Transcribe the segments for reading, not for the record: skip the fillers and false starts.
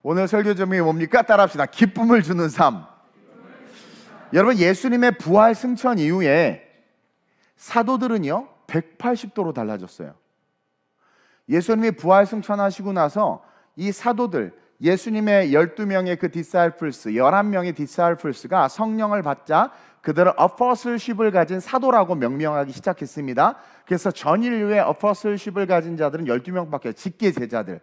오늘 설교 제목이 뭡니까? 따라합시다. 기쁨을 주는 삶. 여러분, 예수님의 부활 승천 이후에 사도들은요 180도로 달라졌어요. 예수님이 부활 승천하시고 나서 이 사도들, 예수님의 12명의 그 디사이플스, 11명의 디사이플스가 성령을 받자 그들은 어퍼슬십을 가진 사도라고 명명하기 시작했습니다. 그래서 전 인류의 어퍼슬십을 가진 자들은 12명밖에, 직계 제자들,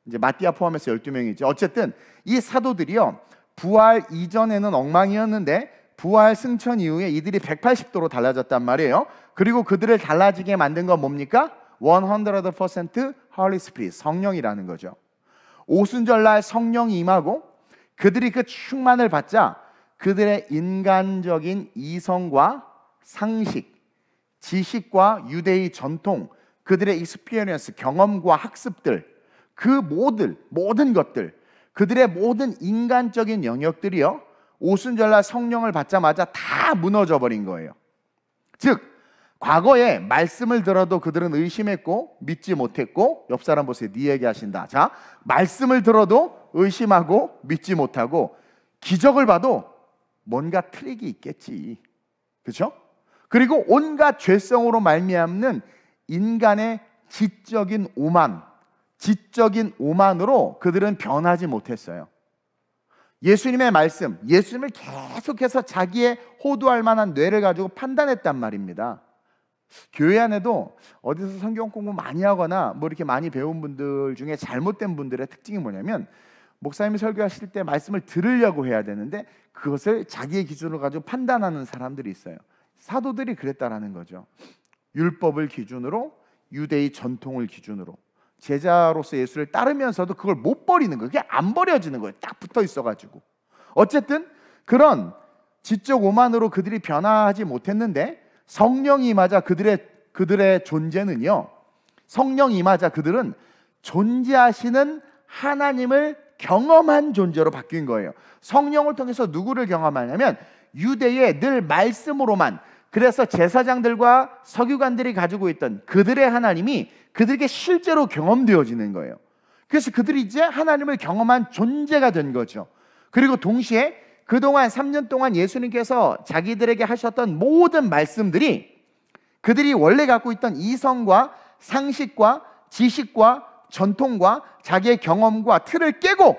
이제 마띠아 포함해서 12명이죠. 어쨌든 이 사도들이요 부활 이전에는 엉망이었는데 부활 승천 이후에 이들이 180도로 달라졌단 말이에요. 그리고 그들을 달라지게 만든 건 뭡니까? 100% Holy Spirit, 성령이라는 거죠. 오순절날 성령이 임하고 그들이 그 충만을 받자 그들의 인간적인 이성과 상식, 지식과 유대의 전통, 그들의 익스피리언스, 경험과 학습들, 그 모든 것들, 그들의 모든 인간적인 영역들이요 오순절날 성령을 받자마자 다 무너져 버린 거예요. 즉 과거에 말씀을 들어도 그들은 의심했고 믿지 못했고, 옆 사람 보세요. 네 얘기하신다. 자, 말씀을 들어도 의심하고 믿지 못하고, 기적을 봐도 뭔가 트릭이 있겠지, 그렇죠? 그리고 온갖 죄성으로 말미암는 인간의 지적인 오만으로 그들은 변하지 못했어요. 예수님의 말씀, 예수님을 계속해서 자기의 호도할 만한 뇌를 가지고 판단했단 말입니다. 교회 안에도 어디서 성경 공부 많이 하거나 뭐 이렇게 많이 배운 분들 중에 잘못된 분들의 특징이 뭐냐면, 목사님이 설교하실 때 말씀을 들으려고 해야 되는데 그것을 자기의 기준으로 가지고 판단하는 사람들이 있어요. 사도들이 그랬다라는 거죠. 율법을 기준으로, 유대의 전통을 기준으로 제자로서 예수를 따르면서도 그걸 못 버리는 거예요. 그게 안 버려지는 거예요. 딱 붙어 있어가지고. 어쨌든 그런 지적 오만으로 그들이 변화하지 못했는데, 성령이 임하자 그들의 존재는요, 성령이 임하자 그들은 존재하시는 하나님을 경험한 존재로 바뀐 거예요. 성령을 통해서 누구를 경험하냐면 유대의 늘 말씀으로만, 그래서 제사장들과 서기관들이 가지고 있던 그들의 하나님이 그들에게 실제로 경험되어지는 거예요. 그래서 그들이 이제 하나님을 경험한 존재가 된 거죠. 그리고 동시에 그동안 3년 동안 예수님께서 자기들에게 하셨던 모든 말씀들이 그들이 원래 갖고 있던 이성과 상식과 지식과 전통과 자기의 경험과 틀을 깨고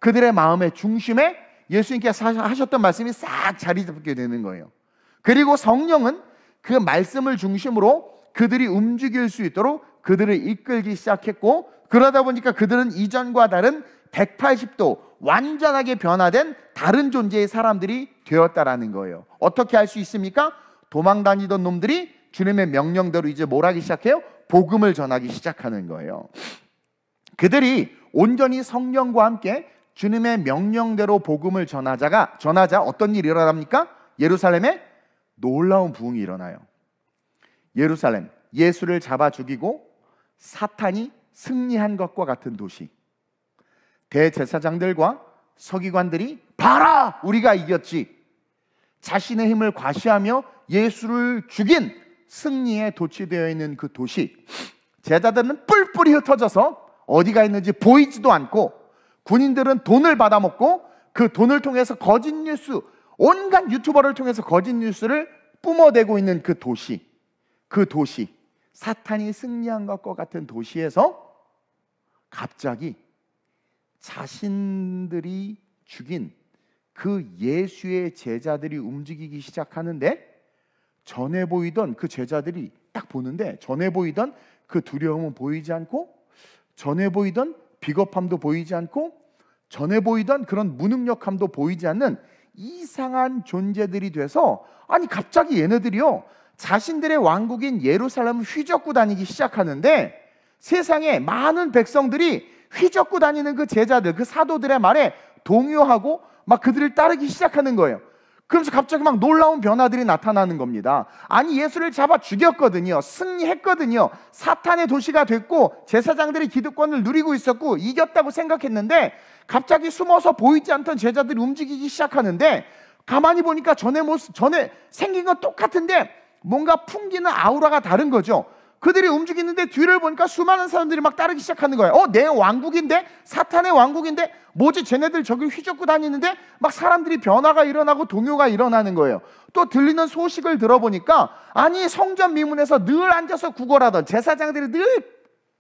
그들의 마음의 중심에 예수님께서 하셨던 말씀이 싹 자리 잡게 되는 거예요. 그리고 성령은 그 말씀을 중심으로 그들이 움직일 수 있도록 그들을 이끌기 시작했고, 그러다 보니까 그들은 이전과 다른 180도 완전하게 변화된 다른 존재의 사람들이 되었다라는 거예요. 어떻게 할 수 있습니까? 도망 다니던 놈들이 주님의 명령대로 이제 뭘 하기 시작해요? 복음을 전하기 시작하는 거예요. 그들이 온전히 성령과 함께 주님의 명령대로 복음을 전하자 어떤 일이 일어납니까? 예루살렘에 놀라운 부흥이 일어나요. 예루살렘, 예수를 잡아 죽이고 사탄이 승리한 것과 같은 도시. 대제사장들과 서기관들이 봐라, 우리가 이겼지, 자신의 힘을 과시하며 예수를 죽인 승리에 도취되어 있는 그 도시. 제자들은 뿔뿔이 흩어져서 어디가 있는지 보이지도 않고, 군인들은 돈을 받아먹고 그 돈을 통해서 거짓 뉴스, 온갖 유튜버를 통해서 거짓 뉴스를 뿜어대고 있는 그 도시, 사탄이 승리한 것과 같은 도시에서 갑자기 자신들이 죽인 그 예수의 제자들이 움직이기 시작하는데, 전에 보이던 그 제자들이 딱 보는데 전에 보이던 그 두려움은 보이지 않고, 전에 보이던 비겁함도 보이지 않고, 전에 보이던 그런 무능력함도 보이지 않는 이상한 존재들이 돼서, 아니 갑자기 얘네들이요 자신들의 왕국인 예루살렘을 휘젓고 다니기 시작하는데, 세상에 많은 백성들이 휘젓고 다니는 그 제자들, 그 사도들의 말에 동요하고 막 그들을 따르기 시작하는 거예요. 그러면서 갑자기 막 놀라운 변화들이 나타나는 겁니다. 아니 예수를 잡아 죽였거든요. 승리했거든요. 사탄의 도시가 됐고 제사장들이 기득권을 누리고 있었고 이겼다고 생각했는데, 갑자기 숨어서 보이지 않던 제자들이 움직이기 시작하는데, 가만히 보니까 전에 생긴 건 똑같은데 뭔가 풍기는 아우라가 다른 거죠. 그들이 움직이는데 뒤를 보니까 수많은 사람들이 막 따르기 시작하는 거예요. 내 왕국인데? 사탄의 왕국인데? 뭐지? 쟤네들 저기 휘젓고 다니는데? 막 사람들이 변화가 일어나고 동요가 일어나는 거예요. 또 들리는 소식을 들어보니까 아니 성전 미문에서 늘 앉아서 구걸하던 제사장들이 늘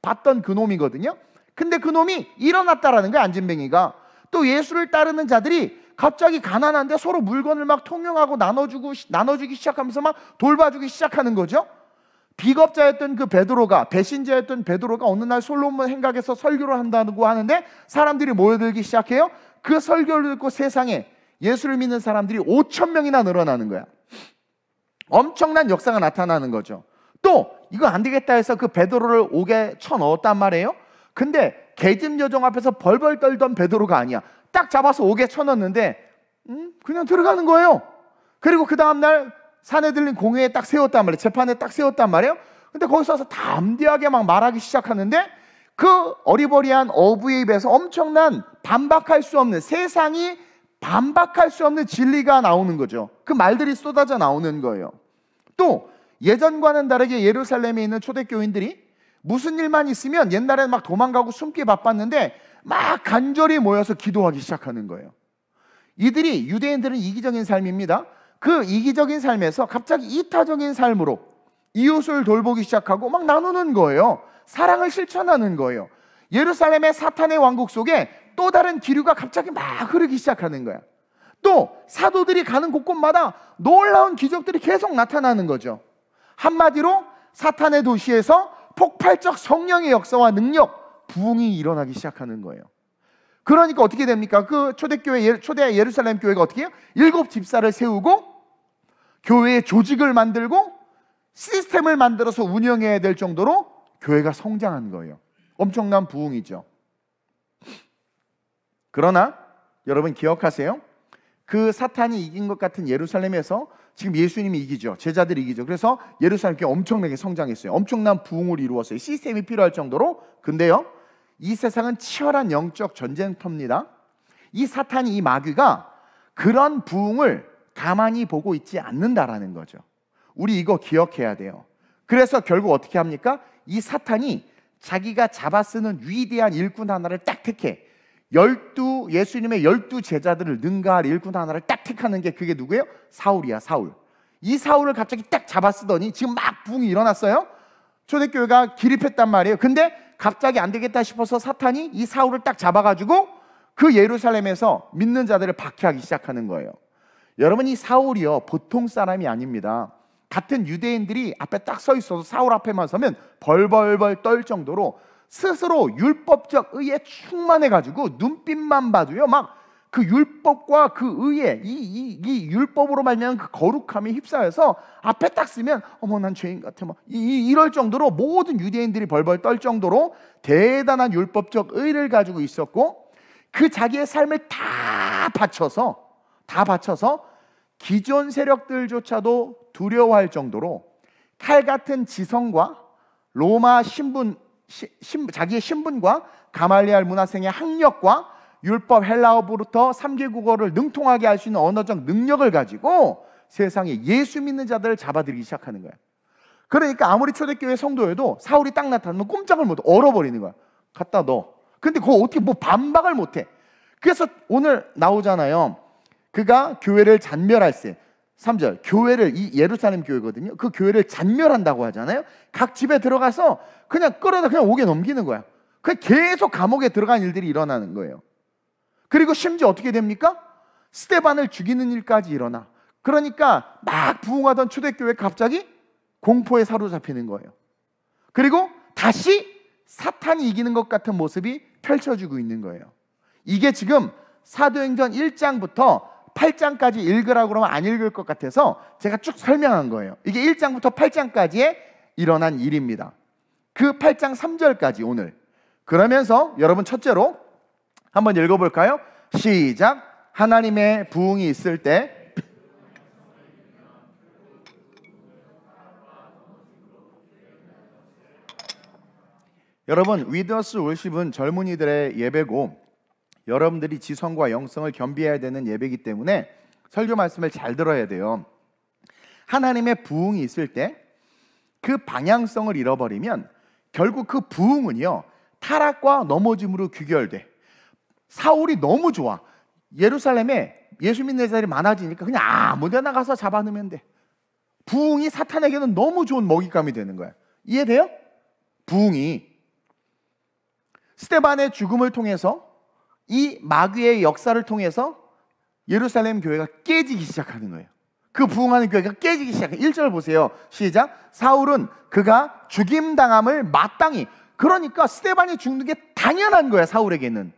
봤던 그 놈이거든요. 근데 그 놈이 일어났다라는 거예요. 안진뱅이가. 또 예수를 따르는 자들이 갑자기 가난한데 서로 물건을 막 통용하고 나눠주기 시작하면서 막 돌봐주기 시작하는 거죠. 비겁자였던 그 베드로가, 배신자였던 베드로가 어느 날 솔로몬 행각에서 설교를 한다고 하는데 사람들이 모여들기 시작해요. 그 설교를 듣고 세상에 예수를 믿는 사람들이 5천 명이나 늘어나는 거야. 엄청난 역사가 나타나는 거죠. 또 이거 안 되겠다 해서 그 베드로를 옥에 쳐넣었단 말이에요. 근데 계집 여종 앞에서 벌벌 떨던 베드로가 아니야. 딱 잡아서 옥에 쳐넣었는데 그냥 들어가는 거예요. 그리고 그 다음날 사내들린 공회에 딱 세웠단 말이에요. 재판에 딱 세웠단 말이에요. 근데 거기서 와서 담대하게 막 말하기 시작하는데 그 어리버리한 어부의 입에서 엄청난 반박할 수 없는, 세상이 반박할 수 없는 진리가 나오는 거죠. 그 말들이 쏟아져 나오는 거예요. 또 예전과는 다르게 예루살렘에 있는 초대교인들이 무슨 일만 있으면 옛날에는 막 도망가고 숨기 바빴는데 막 간절히 모여서 기도하기 시작하는 거예요. 이들이, 유대인들은 이기적인 삶입니다. 그 이기적인 삶에서 갑자기 이타적인 삶으로 이웃을 돌보기 시작하고 막 나누는 거예요. 사랑을 실천하는 거예요. 예루살렘의 사탄의 왕국 속에 또 다른 기류가 갑자기 막 흐르기 시작하는 거야. 또 사도들이 가는 곳곳마다 놀라운 기적들이 계속 나타나는 거죠. 한마디로 사탄의 도시에서 폭발적 성령의 역사와 능력, 부흥이 일어나기 시작하는 거예요. 그러니까 어떻게 됩니까? 그 초대 예루살렘 교회가 어떻게 해요? 7 집사를 세우고 교회의 조직을 만들고 시스템을 만들어서 운영해야 될 정도로 교회가 성장한 거예요. 엄청난 부흥이죠. 그러나 여러분 기억하세요? 그 사탄이 이긴 것 같은 예루살렘에서 지금 예수님이 이기죠. 제자들이 이기죠. 그래서 예루살렘 교회 엄청나게 성장했어요. 엄청난 부흥을 이루었어요. 시스템이 필요할 정도로. 근데요, 이 세상은 치열한 영적 전쟁터입니다. 이 사탄이, 이 마귀가 그런 부흥을 가만히 보고 있지 않는다라는 거죠. 우리 이거 기억해야 돼요. 그래서 결국 어떻게 합니까? 이 사탄이 자기가 잡아쓰는 위대한 일꾼 하나를 딱 택해. 예수님의 12 제자들을 능가할 일꾼 하나를 딱 택하는 게 그게 누구예요? 사울이야, 사울. 이 사울을 갑자기 딱 잡아쓰더니 지금 막 부흥이 일어났어요. 초대교회가 기립했단 말이에요. 근데 갑자기 안 되겠다 싶어서 사탄이 이 사울을 딱 잡아가지고 그 예루살렘에서 믿는 자들을 박해하기 시작하는 거예요. 여러분, 이 사울이요, 보통 사람이 아닙니다. 같은 유대인들이 앞에 딱 서 있어서 사울 앞에만 서면 벌벌벌 떨 정도로 스스로 율법적 의에 충만해가지고 눈빛만 봐도요, 막 그 율법과 그 의에 이 율법으로 말미암은 그 거룩함이 휩싸여서 앞에 딱 쓰면 어머 난 죄인 같아, 막 이럴 정도로 모든 유대인들이 벌벌 떨 정도로 대단한 율법적 의를 가지고 있었고, 그 자기의 삶을 다 바쳐서 기존 세력들조차도 두려워할 정도로 칼 같은 지성과 로마 자기의 신분과 가말리알 문화생의 학력과 율법 헬라어부터 3개 국어를 능통하게 할 수 있는 언어적 능력을 가지고 세상에 예수 믿는 자들을 잡아들이기 시작하는 거야. 그러니까 아무리 초대교회 성도여도 사울이 딱 나타나면 꼼짝을 못해, 얼어버리는 거야. 갖다 넣어. 근데 그거 어떻게 뭐 반박을 못해. 그래서 오늘 나오잖아요. 그가 교회를 잔멸할 때 3절, 교회를, 이 예루살렘 교회거든요. 그 교회를 잔멸한다고 하잖아요. 각 집에 들어가서 그냥 끌어다 그냥 옥에 넘기는 거야. 그냥 계속 감옥에 들어간 일들이 일어나는 거예요. 그리고 심지어 어떻게 됩니까? 스데반을 죽이는 일까지 일어나. 그러니까 막 부흥하던 초대교회 갑자기 공포에 사로잡히는 거예요. 그리고 다시 사탄이 이기는 것 같은 모습이 펼쳐지고 있는 거예요. 이게 지금 사도행전 1장부터 8장까지 읽으라고 그러면 안 읽을 것 같아서 제가 쭉 설명한 거예요. 이게 1장부터 8장까지에 일어난 일입니다. 그 8장 3절까지 오늘. 그러면서 여러분 첫째로 한번 읽어볼까요? 시작. 하나님의 부흥이 있을 때 여러분, 위더스 월십은 젊은이들의 예배고 여러분들이 지성과 영성을 겸비해야 되는 예배이기 때문에 설교 말씀을 잘 들어야 돼요. 하나님의 부흥이 있을 때 그 방향성을 잃어버리면 결국 그 부흥은요, 타락과 넘어짐으로 귀결돼. 사울이 너무 좋아. 예루살렘에 예수 믿는 자들이 많아지니까 그냥 아무 데나 가서 잡아넣으면 돼. 부흥이 사탄에게는 너무 좋은 먹잇감이 되는 거야. 이해돼요? 부흥이 스데반의 죽음을 통해서, 이 마귀의 역사를 통해서 예루살렘 교회가 깨지기 시작하는 거예요. 그 부흥하는 교회가 깨지기 시작해요. 1절 보세요. 시작. 사울은 그가 죽임당함을 마땅히, 그러니까 스데반이 죽는 게 당연한 거야. 사울에게는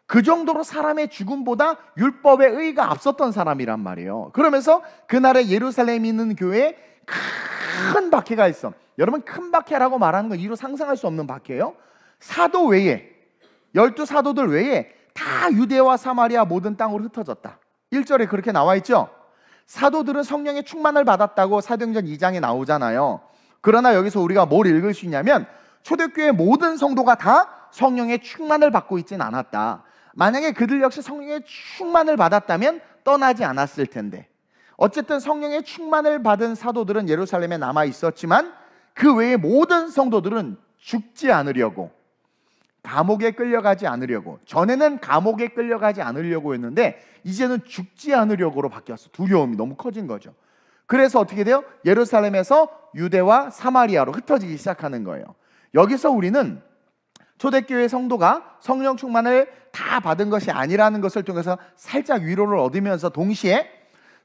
그 정도로 사람의 죽음보다 율법의 의가 앞섰던 사람이란 말이에요. 그러면서 그날에 예루살렘에 있는 교회에 큰 박해가 있어. 여러분, 큰 박해라고 말하는 건 이루 상상할 수 없는 박해예요. 사도 외에, 12사도들 외에 다 유대와 사마리아 모든 땅으로 흩어졌다. 1절에 그렇게 나와 있죠. 사도들은 성령의 충만을 받았다고 사도행전 2장에 나오잖아요. 그러나 여기서 우리가 뭘 읽을 수 있냐면, 초대교회 모든 성도가 다 성령의 충만을 받고 있진 않았다. 만약에 그들 역시 성령의 충만을 받았다면 떠나지 않았을 텐데, 어쨌든 성령의 충만을 받은 사도들은 예루살렘에 남아 있었지만 그 외의 모든 성도들은 죽지 않으려고, 감옥에 끌려가지 않으려고, 전에는 감옥에 끌려가지 않으려고 했는데 이제는 죽지 않으려고로 바뀌었어. 두려움이 너무 커진 거죠. 그래서 어떻게 돼요? 예루살렘에서 유대와 사마리아로 흩어지기 시작하는 거예요. 여기서 우리는 초대교회 성도가 성령 충만을 다 받은 것이 아니라는 것을 통해서 살짝 위로를 얻으면서, 동시에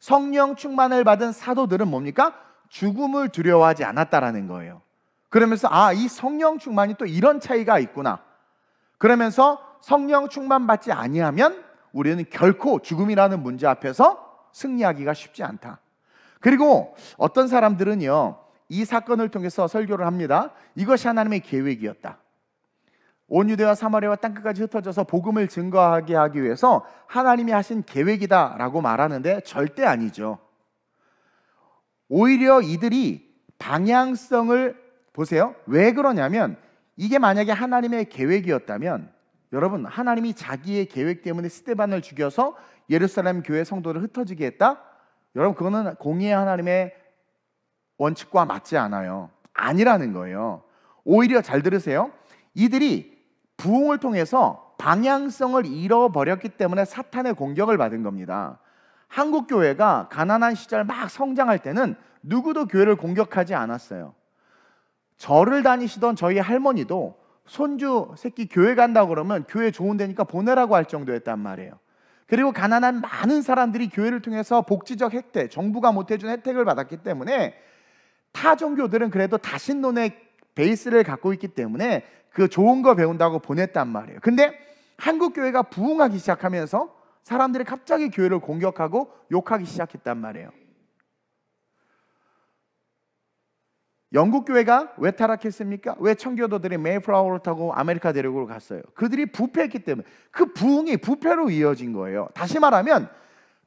성령 충만을 받은 사도들은 뭡니까? 죽음을 두려워하지 않았다라는 거예요. 그러면서 이 성령 충만이 또 이런 차이가 있구나. 그러면서 성령 충만 받지 아니하면 우리는 결코 죽음이라는 문제 앞에서 승리하기가 쉽지 않다. 그리고 어떤 사람들은요, 이 사건을 통해서 설교를 합니다. 이것이 하나님의 계획이었다. 온 유대와 사마리아와 땅끝까지 흩어져서 복음을 증거하게 하기 위해서 하나님이 하신 계획이다 라고 말하는데 절대 아니죠. 오히려 이들이 방향성을 보세요. 왜 그러냐면, 이게 만약에 하나님의 계획이었다면, 여러분, 하나님이 자기의 계획 때문에 스데반을 죽여서 예루살렘 교회 성도를 흩어지게 했다? 여러분, 그거는 공의의 하나님의 원칙과 맞지 않아요. 아니라는 거예요. 오히려 잘 들으세요. 이들이 부흥을 통해서 방향성을 잃어버렸기 때문에 사탄의 공격을 받은 겁니다. 한국 교회가 가난한 시절 막 성장할 때는 누구도 교회를 공격하지 않았어요. 절을 다니시던 저희 할머니도 손주 새끼 교회 간다고 그러면 교회 좋은 데니까 보내라고 할 정도였단 말이에요. 그리고 가난한 많은 사람들이 교회를 통해서 복지적 혜택, 정부가 못 해준 혜택을 받았기 때문에 타 종교들은 그래도 다신론의 베이스를 갖고 있기 때문에 그 좋은 거 배운다고 보냈단 말이에요. 근데 한국 교회가 부흥하기 시작하면서 사람들이 갑자기 교회를 공격하고 욕하기 시작했단 말이에요. 영국 교회가 왜 타락했습니까? 왜 청교도들이 메이플라워를 타고 아메리카 대륙으로 갔어요? 그들이 부패했기 때문에. 그 부흥이 부패로 이어진 거예요. 다시 말하면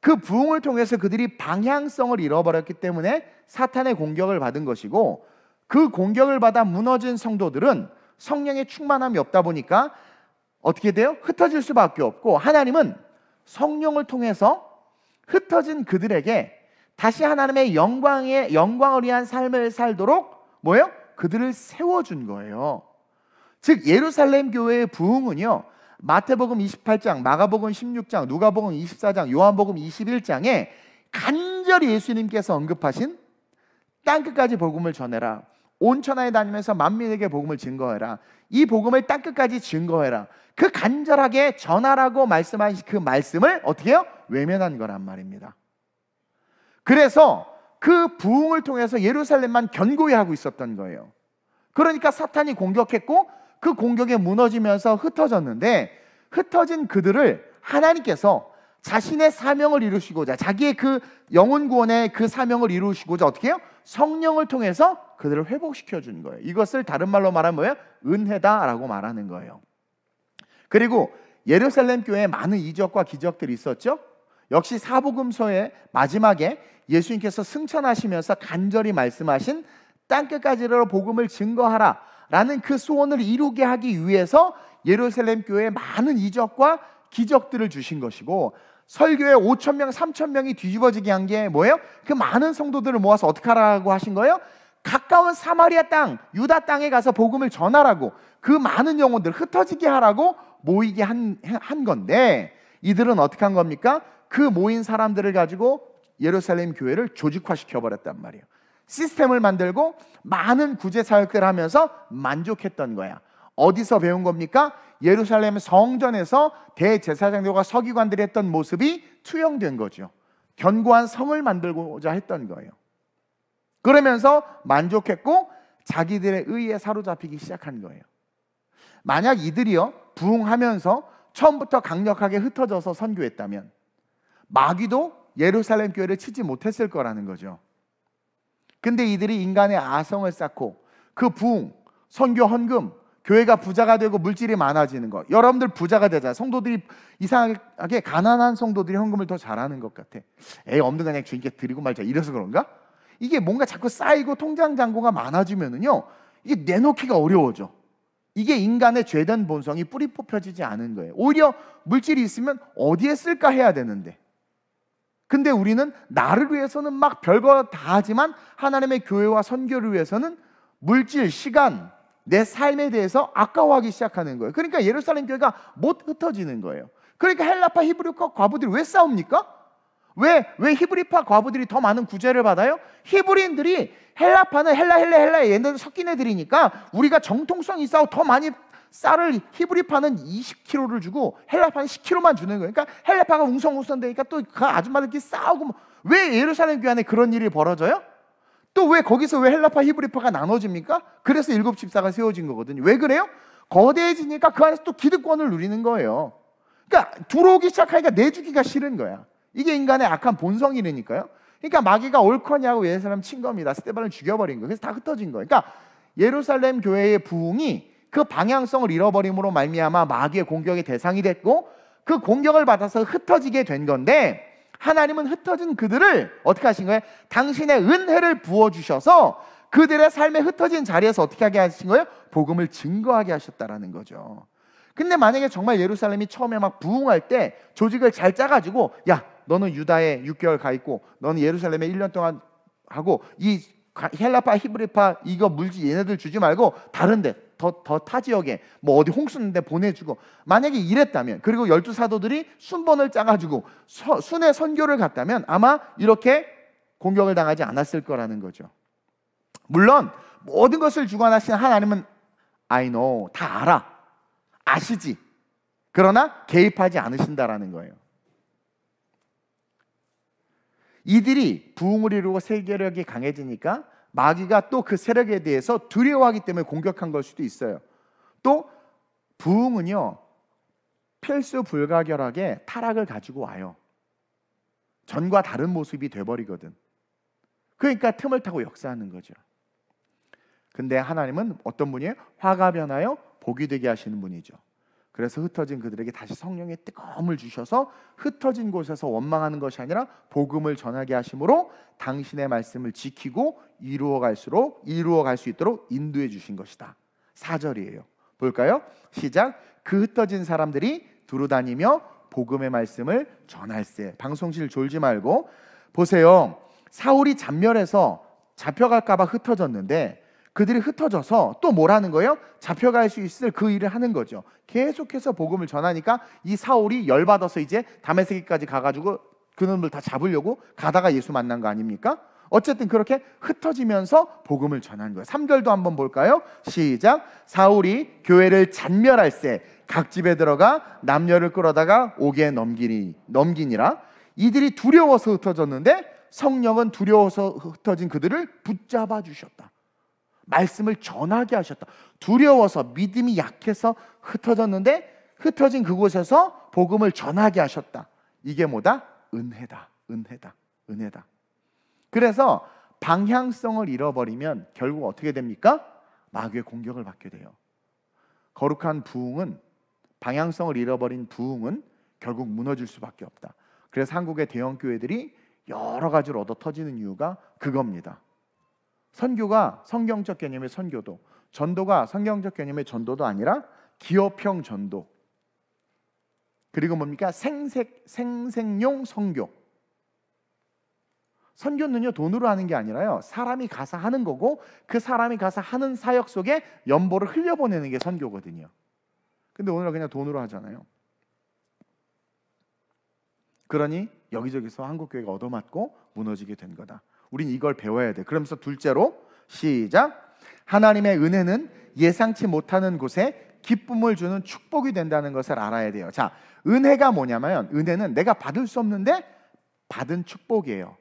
그 부흥을 통해서 그들이 방향성을 잃어버렸기 때문에 사탄의 공격을 받은 것이고, 그 공격을 받아 무너진 성도들은 성령의 충만함이 없다 보니까 어떻게 돼요? 흩어질 수밖에 없고, 하나님은 성령을 통해서 흩어진 그들에게 다시 하나님의 영광을 위한 삶을 살도록 뭐예요? 그들을 세워준 거예요. 즉 예루살렘 교회의 부흥은요, 마태복음 28장, 마가복음 16장, 누가복음 24장, 요한복음 21장에 간절히 예수님께서 언급하신 땅끝까지 복음을 전해라, 온 천하에 다니면서 만민에게 복음을 증거해라, 이 복음을 땅끝까지 증거해라, 그 간절하게 전하라고 말씀하신 그 말씀을 어떻게 해요? 외면한 거란 말입니다. 그래서 그 부흥을 통해서 예루살렘만 견고히 하고 있었던 거예요. 그러니까 사탄이 공격했고 그 공격에 무너지면서 흩어졌는데, 흩어진 그들을 하나님께서 자신의 사명을 이루시고자, 자기의 그 영혼 구원의 그 사명을 이루시고자 어떻게 해요? 성령을 통해서 그들을 회복시켜 준 거예요. 이것을 다른 말로 말하면 뭐예요? 은혜다라고 말하는 거예요. 그리고 예루살렘 교회에 많은 이적과 기적들이 있었죠. 역시 사복음서의 마지막에 예수님께서 승천하시면서 간절히 말씀하신 땅끝까지로 복음을 증거하라 라는 그 소원을 이루게 하기 위해서 예루살렘 교회에 많은 이적과 기적들을 주신 것이고, 설교에 5,000명, 3,000명이 뒤집어지게 한 게 뭐예요? 그 많은 성도들을 모아서 어떻게 하라고 하신 거예요? 가까운 사마리아 땅, 유다 땅에 가서 복음을 전하라고, 그 많은 영혼들 흩어지게 하라고 모이게 한 건데, 이들은 어떻게 한 겁니까? 그 모인 사람들을 가지고 예루살렘 교회를 조직화시켜 버렸단 말이에요. 시스템을 만들고 많은 구제 사역들을 하면서 만족했던 거야. 어디서 배운 겁니까? 예루살렘 성전에서 대제사장들과 서기관들이 했던 모습이 투영된 거죠. 견고한 성을 만들고자 했던 거예요. 그러면서 만족했고 자기들의 의에 사로잡히기 시작한 거예요. 만약 이들이요 부흥하면서 처음부터 강력하게 흩어져서 선교했다면 마귀도 예루살렘 교회를 치지 못했을 거라는 거죠. 근데 이들이 인간의 아성을 쌓고 그 부흥, 선교, 헌금, 교회가 부자가 되고 물질이 많아지는 거. 여러분들 부자가 되잖아요. 성도들이 이상하게 가난한 성도들이 헌금을 더 잘하는 것 같아. 에이, 없는 거 그냥 주님께 드리고 말자, 이래서 그런가? 이게 뭔가 자꾸 쌓이고 통장 잔고가 많아지면은요, 이게 내놓기가 어려워져. 이게 인간의 죄된 본성이 뿌리 뽑혀지지 않은 거예요. 오히려 물질이 있으면 어디에 쓸까 해야 되는데, 근데 우리는 나를 위해서는 막 별거 다 하지만 하나님의 교회와 선교를 위해서는 물질, 시간, 내 삶에 대해서 아까워하기 시작하는 거예요. 그러니까 예루살렘 교회가 못 흩어지는 거예요. 그러니까 헬라파 히브리파 과부들이 왜 싸웁니까? 왜 히브리파 과부들이 더 많은 구제를 받아요? 히브리인들이 헬라파는 헬라 얘네들 섞인 애들이니까 우리가 정통성이 있어 더 많이 쌀을, 히브리파는 20kg를 주고 헬라파는 10kg만 주는 거예요. 그러니까 헬라파가 웅성웅성 되니까 또 그 아줌마들끼리 싸우고 왜 예루살렘 교회 안에 그런 일이 벌어져요? 또 왜 거기서 왜 헬라파 히브리파가 나눠집니까? 그래서 7 집사가 세워진 거거든요. 왜 그래요? 거대해지니까 그 안에서 또 기득권을 누리는 거예요. 그러니까 들어오기 시작하니까 내주기가 싫은 거야. 이게 인간의 악한 본성이니까요. 그러니까 마귀가 옳거냐고 예루살렘 친 겁니다. 스데반을 죽여버린 거예요. 그래서 다 흩어진 거예요. 그러니까 예루살렘 교회의 부흥이 그 방향성을 잃어버림으로 말미암아 마귀의 공격의 대상이 됐고 그 공격을 받아서 흩어지게 된 건데, 하나님은 흩어진 그들을 어떻게 하신 거예요? 당신의 은혜를 부어주셔서 그들의 삶에 흩어진 자리에서 어떻게 하게 하신 거예요? 복음을 증거하게 하셨다라는 거죠. 근데 만약에 정말 예루살렘이 처음에 막 부흥할 때 조직을 잘 짜가지고, 야, 너는 유다에 6개월 가 있고 너는 예루살렘에 1년 동안 하고 이 헬라파 히브리파 이거 물질 얘네들 주지 말고 다른 데 더 타 지역에 뭐 어디 홍수는 데 보내주고, 만약에 이랬다면, 그리고 12사도들이 순번을 짜가지고 순회 선교를 갔다면 아마 이렇게 공격을 당하지 않았을 거라는 거죠. 물론 모든 것을 주관하신 하나님은 I know, 다 알아, 아시지. 그러나 개입하지 않으신다라는 거예요. 이들이 부흥을 이루고 세계력이 강해지니까 마귀가 또 그 세력에 대해서 두려워하기 때문에 공격한 걸 수도 있어요. 또 부흥은요 필수 불가결하게 타락을 가지고 와요. 전과 다른 모습이 돼버리거든. 그러니까 틈을 타고 역사하는 거죠. 근데 하나님은 어떤 분이에요? 화가 변하여 복이 되게 하시는 분이죠. 그래서 흩어진 그들에게 다시 성령의 뜨거움을 주셔서 흩어진 곳에서 원망하는 것이 아니라 복음을 전하게 하심으로 당신의 말씀을 지키고 이루어갈 수 있도록 인도해 주신 것이다. 4절이에요. 볼까요? 시작. 그 흩어진 사람들이 두루 다니며 복음의 말씀을 전할세. 방송실 졸지 말고 보세요. 사울이 잔멸해서 잡혀갈까 봐 흩어졌는데 그들이 흩어져서 또 뭐라는 거예요? 잡혀갈 수 있을 그 일을 하는 거죠. 계속해서 복음을 전하니까 이 사울이 열받아서 이제 다메섹까지 가가지고 그놈을 다 잡으려고 가다가 예수 만난 거 아닙니까? 어쨌든 그렇게 흩어지면서 복음을 전한 거예요. 3절도 한번 볼까요? 시작. 사울이 교회를 잔멸할세 각 집에 들어가 남녀를 끌어다가 옥에 넘기니라. 이들이 두려워서 흩어졌는데 성령은 두려워서 흩어진 그들을 붙잡아 주셨다. 말씀을 전하게 하셨다. 두려워서 믿음이 약해서 흩어졌는데 흩어진 그곳에서 복음을 전하게 하셨다. 이게 뭐다? 은혜다. 그래서 방향성을 잃어버리면 결국 어떻게 됩니까? 마귀의 공격을 받게 돼요. 거룩한 부흥은, 방향성을 잃어버린 부흥은 결국 무너질 수밖에 없다. 그래서 한국의 대형 교회들이 여러 가지로 얻어 터지는 이유가 그겁니다. 선교가 성경적 개념의 선교도, 전도가 성경적 개념의 전도도 아니라 기업형 전도, 그리고 뭡니까? 생생용 선교. 선교는요 돈으로 하는 게 아니라요 사람이 가서 하는 거고 그 사람이 가서 하는 사역 속에 연보를 흘려보내는 게 선교거든요. 근데 오늘은 그냥 돈으로 하잖아요. 그러니 여기저기서 한국교회가 얻어맞고 무너지게 된 거다. 우린 이걸 배워야 돼. 그러면서 둘째로 시작. 하나님의 은혜는 예상치 못하는 곳에 기쁨을 주는 축복이 된다는 것을 알아야 돼요. 자, 은혜가 뭐냐면 은혜는 내가 받을 수 없는데 받은 축복이에요.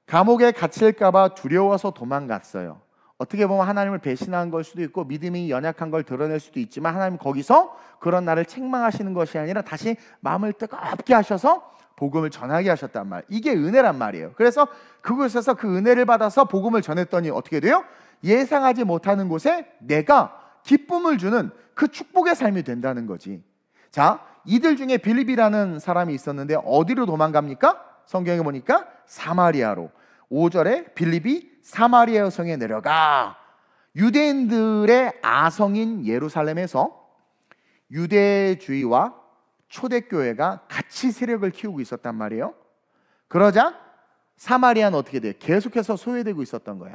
감옥에 갇힐까 봐 두려워서 도망갔어요. 어떻게 보면 하나님을 배신한 걸 수도 있고 믿음이 연약한 걸 드러낼 수도 있지만 하나님 거기서 그런 나를 책망하시는 것이 아니라 다시 마음을 뜨겁게 하셔서 복음을 전하게 하셨단 말. 이게 은혜란 말이에요. 그래서 그곳에서 그 은혜를 받아서 복음을 전했더니 어떻게 돼요? 예상하지 못하는 곳에 내가 기쁨을 주는 그 축복의 삶이 된다는 거지. 자, 이들 중에 빌립이라는 사람이 있었는데 어디로 도망갑니까? 성경에 보니까 사마리아로. 5절에 빌립이 사마리아 성에 내려가. 유대인들의 아성인 예루살렘에서 유대주의와 초대교회가 같이 세력을 키우고 있었단 말이에요. 그러자 사마리아는 어떻게 돼요? 계속해서 소외되고 있었던 거야.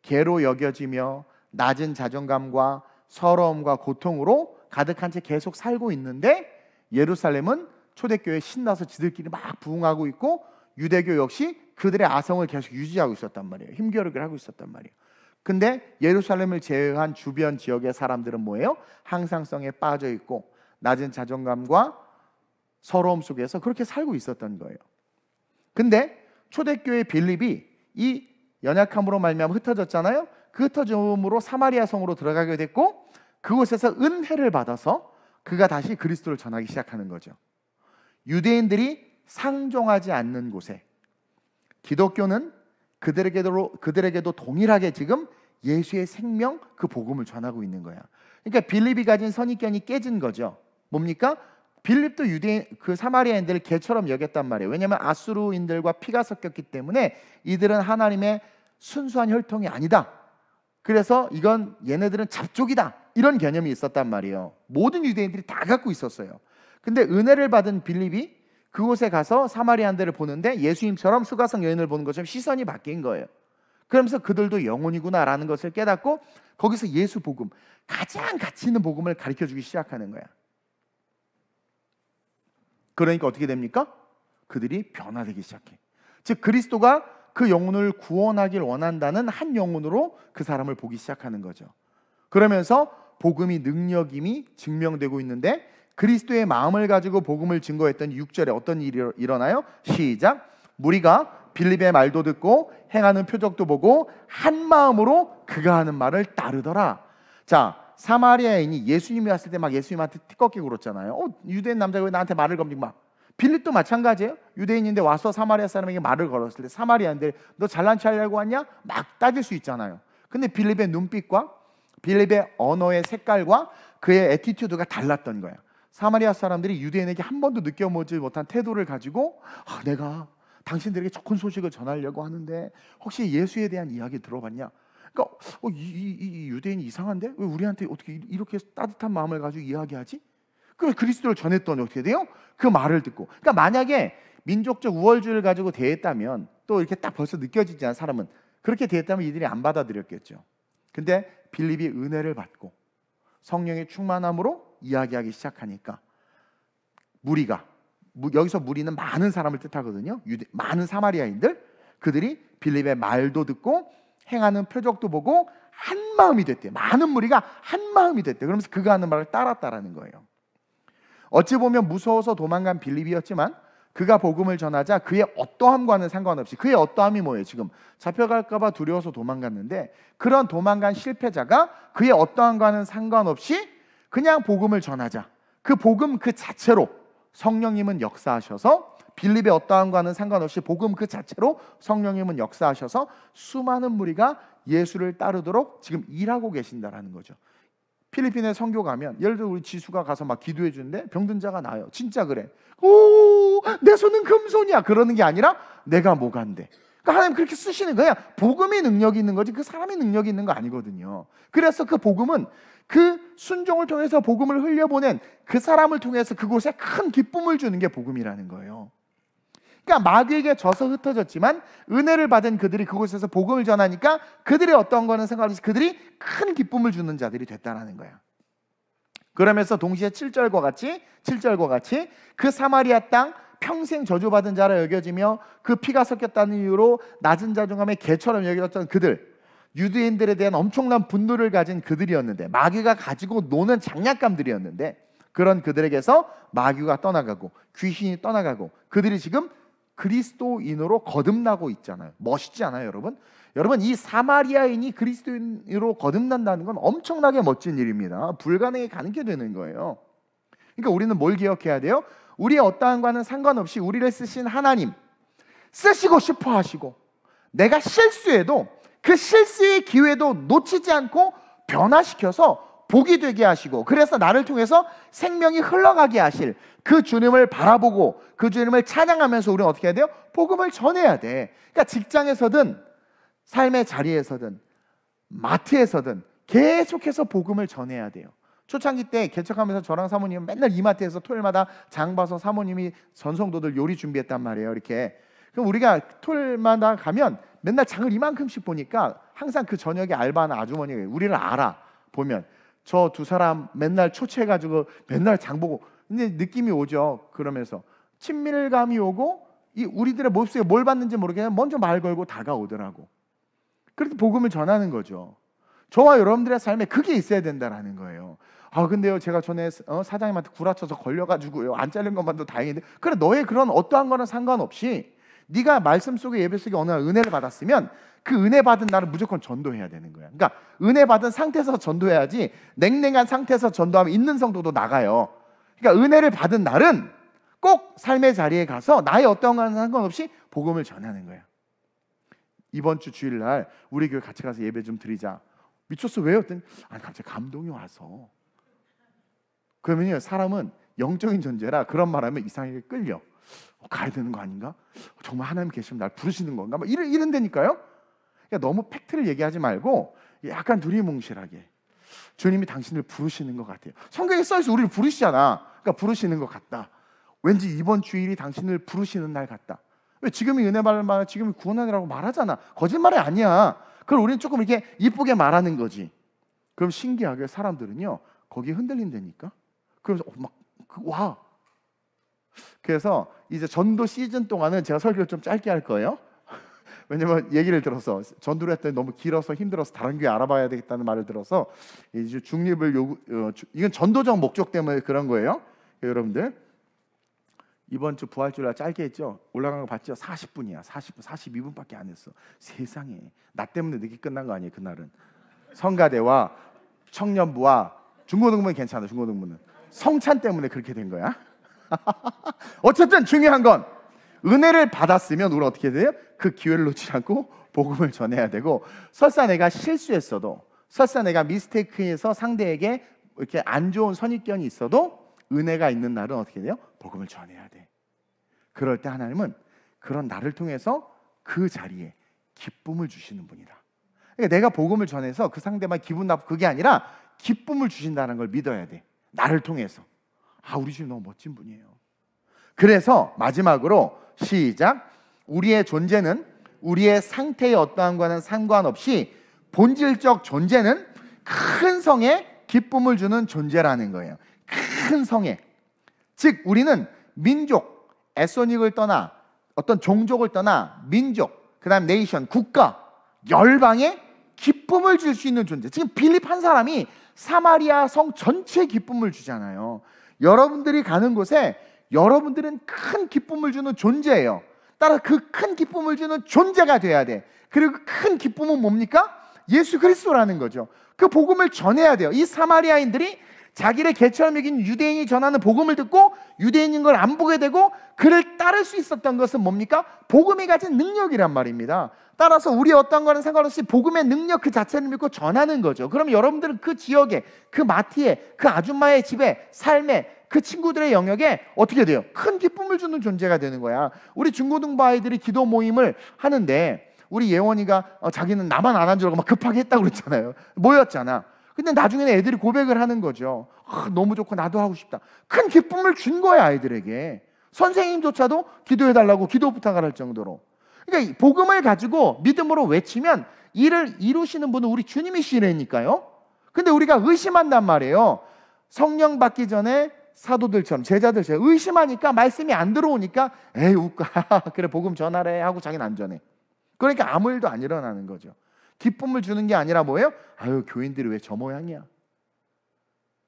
개로 여겨지며 낮은 자존감과 서러움과 고통으로 가득한 채 계속 살고 있는데 예루살렘은 초대교회에 신나서 지들끼리 막 부흥하고 있고 유대교 역시 그들의 아성을 계속 유지하고 있었단 말이에요. 힘겨루기를 하고 있었단 말이에요. 근데 예루살렘을 제외한 주변 지역의 사람들은 뭐예요? 항상성에 빠져 있고 낮은 자존감과 서러움 속에서 그렇게 살고 있었던 거예요. 근데 초대교회 빌립이 이 연약함으로 말미암아 흩어졌잖아요. 그 흩어짐으로 사마리아 성으로 들어가게 됐고 그곳에서 은혜를 받아서 그가 다시 그리스도를 전하기 시작하는 거죠. 유대인들이 상종하지 않는 곳에 기독교는 그들에게도 동일하게 지금 예수의 생명 그 복음을 전하고 있는 거야. 그러니까 빌립이 가진 선입견이 깨진 거죠. 뭡니까? 빌립도 유대인 그 사마리아인들을 개처럼 여겼단 말이에요. 왜냐하면 아수르인들과 피가 섞였기 때문에 이들은 하나님의 순수한 혈통이 아니다. 그래서 이건 얘네들은 잡족이다. 이런 개념이 있었단 말이에요. 모든 유대인들이 다 갖고 있었어요. 근데 은혜를 받은 빌립이 그곳에 가서 사마리아인들을 보는데 예수님처럼 수가성 여인을 보는 것처럼 시선이 바뀐 거예요. 그러면서 그들도 영혼이구나라는 것을 깨닫고 거기서 예수 복음, 가장 가치 있는 복음을 가르쳐주기 시작하는 거야. 그러니까 어떻게 됩니까? 그들이 변화되기 시작해. 즉 그리스도가 그 영혼을 구원하길 원한다는 한 영혼으로 그 사람을 보기 시작하는 거죠. 그러면서 복음이 능력임이 증명되고 있는데 그리스도의 마음을 가지고 복음을 증거했던 6절에 어떤 일이 일어나요? 시작. 무리가 빌립의 말도 듣고 행하는 표적도 보고 한 마음으로 그가 하는 말을 따르더라. 자, 사마리아인이 예수님이 왔을 때 막 예수님한테 띠껍게 굴었잖아요. 유대인 남자가 왜 나한테 말을 겁니까? 막. 빌립도 마찬가지예요. 유대인인데 와서 사마리아 사람에게 말을 걸었을 때 사마리아인들 너 잘난 체 하려고 왔냐? 막 따질 수 있잖아요. 근데 빌립의 눈빛과 빌립의 언어의 색깔과 그의 애티튜드가 달랐던 거예요. 사마리아 사람들이 유대인에게 한 번도 느껴보지 못한 태도를 가지고 내가 당신들에게 좋은 소식을 전하려고 하는데 혹시 예수에 대한 이야기 들어봤냐? 그러니까 이 유대인이 이상한데 왜 우리한테 어떻게 이렇게 따뜻한 마음을 가지고 이야기하지? 그 그리스도를 전했더니 어떻게 돼요? 그 말을 듣고. 그러니까 만약에 민족적 우월주의를 가지고 대했다면 또 이렇게 딱 벌써 느껴지잖아요. 사람은 그렇게 대했다면 이들이 안 받아들였겠죠. 근데 빌립이 은혜를 받고 성령의 충만함으로 이야기하기 시작하니까 무리가 여기서 무리는 많은 사람을 뜻하거든요. 많은 사마리아인들 그들이 빌립의 말도 듣고 행하는 표적도 보고 한 마음이 됐대요. 많은 무리가 한 마음이 됐대요. 그러면서 그가 하는 말을 따랐다라는 거예요. 어찌 보면 무서워서 도망간 빌립이었지만 그가 복음을 전하자 그의 어떠함과는 상관없이 그의 어떠함이 뭐예요? 지금 잡혀갈까 봐 두려워서 도망갔는데 그런 도망간 실패자가 그의 어떠함과는 상관없이 그냥 복음을 전하자. 그 복음 그 자체로 성령님은 역사하셔서 빌립의 어떠함과는 상관없이 복음 그 자체로 성령님은 역사하셔서 수많은 무리가 예수를 따르도록 지금 일하고 계신다라는 거죠. 필리핀에 선교 가면 예를 들어 우리 지수가 가서 막 기도해 주는데 병든 자가 나아요. 진짜 그래. 내 손은 금손이야. 그러는 게 아니라 내가 뭐간데. 그러니까 하나님 그렇게 쓰시는 거야. 복음이 능력이 있는 거지 그 사람이 능력이 있는 거 아니거든요. 그래서 그 복음은 그 순종을 통해서 복음을 흘려보낸 그 사람을 통해서 그곳에 큰 기쁨을 주는 게 복음이라는 거예요. 그러니까 마귀에게 져서 흩어졌지만 은혜를 받은 그들이 그곳에서 복음을 전하니까 그들이 어떤 거는 상관없이 그들이 큰 기쁨을 주는 자들이 됐다라는 거야. 그러면서 동시에 7절과 같이 그 사마리아 땅 평생 저주받은 자라 여겨지며 그 피가 섞였다는 이유로 낮은 자중함의 개처럼 여겨졌던 그들, 유대인들에 대한 엄청난 분노를 가진 그들이었는데, 마귀가 가지고 노는 장난감들이었는데, 그런 그들에게서 마귀가 떠나가고 귀신이 떠나가고 그들이 지금 그리스도인으로 거듭나고 있잖아요. 멋있지 않아요, 여러분? 여러분, 이 사마리아인이 그리스도인으로 거듭난다는 건 엄청나게 멋진 일입니다. 불가능에 가는 게 되는 거예요. 그러니까 우리는 뭘 기억해야 돼요? 우리의 어떠한과는 상관없이 우리를 쓰신 하나님, 쓰시고 싶어 하시고, 내가 실수해도 그 실수의 기회도 놓치지 않고 변화시켜서 복이 되게 하시고, 그래서 나를 통해서 생명이 흘러가게 하실 그 주님을 바라보고 그 주님을 찬양하면서 우리는 어떻게 해야 돼요? 복음을 전해야 돼. 그러니까 직장에서든 삶의 자리에서든 마트에서든 계속해서 복음을 전해야 돼요. 초창기 때 개척하면서 저랑 사모님은 맨날 이마트에서 토요일마다 장 봐서 사모님이 전성도들 요리 준비했단 말이에요. 이렇게. 그럼 우리가 토요일마다 가면 맨날 장을 이만큼씩 보니까 항상 그 저녁에 알바하는 아주머니가 우리를 알아. 보면 저 두 사람 맨날 초췌해가지고 맨날 장 보고, 이제 느낌이 오죠. 그러면서 친밀감이 오고, 이 우리들의 모습에 뭘 받는지 모르겠는데 먼저 말 걸고 다가오더라고. 그렇게 복음을 전하는 거죠. 저와 여러분들의 삶에 그게 있어야 된다라는 거예요. 아 근데요, 제가 전에 사장님한테 구라쳐서 걸려가지고요, 안 잘린 것만도 다행인데, 그래, 너의 그런 어떠한 거는 상관없이 네가 말씀 속에 예배 속에 어느 날 은혜를 받았으면 그 은혜 받은 날은 무조건 전도해야 되는 거야. 그러니까 은혜 받은 상태에서 전도해야지, 냉랭한 상태에서 전도하면 있는 성도도 나가요. 그러니까 은혜를 받은 날은 꼭 삶의 자리에 가서 나의 어떤 거는 상관없이 복음을 전하는 거야. 이번 주 주일날 우리 교회 같이 가서 예배 좀 드리자. 미쳤어, 왜요? 아니 갑자기 감동이 와서. 그러면요, 사람은 영적인 존재라 그런 말하면 이상하게 끌려. 가야 되는 거 아닌가? 정말 하나님 계시면 날 부르시는 건가? 막 이런다니까요. 그러니까 너무 팩트를 얘기하지 말고 약간 두리뭉실하게, 주님이 당신을 부르시는 것 같아요. 성경에 써있어, 우리를 부르시잖아. 그러니까 부르시는 것 같다. 왠지 이번 주일이 당신을 부르시는 날 같다. 왜? 지금이 은혜 받을 만, 지금이 구원하느라고 말하잖아. 거짓말이 아니야. 그걸 우리는 조금 이렇게 이쁘게 말하는 거지. 그럼 신기하게 사람들은요 거기에 흔들린다니까. 그러면서 막 와. 그래서 이제 전도 시즌 동안은 제가 설교를 좀 짧게 할 거예요. 왜냐면 얘기를 들어서 전도를 했더니 너무 길어서 힘들어서 다른 교회 알아봐야 되겠다는 말을 들어서 이제 중립을 이건 전도적 목적 때문에 그런 거예요. 여러분들 이번 주 부활주일날 짧게 했죠. 올라간 거 봤죠? 40분이야. 40분, 42분밖에 안 했어. 세상에, 나 때문에 늦게 끝난 거 아니에요. 그날은 성가대와 청년부와 중고등부는 괜찮아. 중고등부는 성찬 때문에 그렇게 된 거야. 어쨌든 중요한 건 은혜를 받았으면 우리는 어떻게 돼요? 그 기회를 놓치지 않고 복음을 전해야 되고, 설사 내가 실수했어도, 설사 내가 미스테이크에서 상대에게 이렇게 안 좋은 선입견이 있어도 은혜가 있는 날은 어떻게 돼요? 복음을 전해야 돼. 그럴 때 하나님은 그런 나를 통해서 그 자리에 기쁨을 주시는 분이다. 그러니까 내가 복음을 전해서 그 상대만 기분 나쁘고 그게 아니라 기쁨을 주신다는 걸 믿어야 돼. 나를 통해서. 아, 우리 주님 너무 멋진 분이에요. 그래서 마지막으로 시작. 우리의 존재는 우리의 상태의 어떠함과는 상관없이 본질적 존재는 큰 성에 기쁨을 주는 존재라는 거예요. 큰 성에. 즉 우리는 민족, 에소닉을 떠나 어떤 종족을 떠나 민족, 그 다음 네이션, 국가, 열방에 기쁨을 줄 수 있는 존재. 지금 빌립 한 사람이 사마리아 성 전체에 기쁨을 주잖아요. 여러분들이 가는 곳에 여러분들은 큰 기쁨을 주는 존재예요. 따라 그 큰 기쁨을 주는 존재가 돼야 돼. 그리고 큰 기쁨은 뭡니까? 예수 그리스도라는 거죠. 그 복음을 전해야 돼요. 이 사마리아인들이 자기를 개처럼 여긴 유대인이 전하는 복음을 듣고 유대인인 걸 안 보게 되고 그를 따를 수 있었던 것은 뭡니까? 복음이 가진 능력이란 말입니다. 따라서 우리 어떤 거는 상관없이 복음의 능력 그 자체를 믿고 전하는 거죠. 그럼 여러분들은 그 지역에, 그 마트에, 그 아줌마의 집에, 삶에, 그 친구들의 영역에 어떻게 돼요? 큰 기쁨을 주는 존재가 되는 거야. 우리 중고등부 아이들이 기도 모임을 하는데 우리 예원이가 자기는 나만 안 한 줄 알고 막 급하게 했다고 그랬잖아요. 모였잖아. 근데 나중에는 애들이 고백을 하는 거죠. 너무 좋고 나도 하고 싶다. 큰 기쁨을 준 거야, 아이들에게. 선생님조차도 기도해달라고 기도 부탁을 할 정도로. 그러니까 복음을 가지고 믿음으로 외치면 이를 이루시는 분은 우리 주님이시라니까요. 근데 우리가 의심한단 말이에요. 성령 받기 전에 사도들처럼, 제자들처럼 의심하니까 말씀이 안 들어오니까 에이 웃까 그래 복음 전하래 하고 자기는 안 전해. 그러니까 아무 일도 안 일어나는 거죠. 기쁨을 주는 게 아니라 뭐예요? 아유 교인들이 왜 저 모양이야.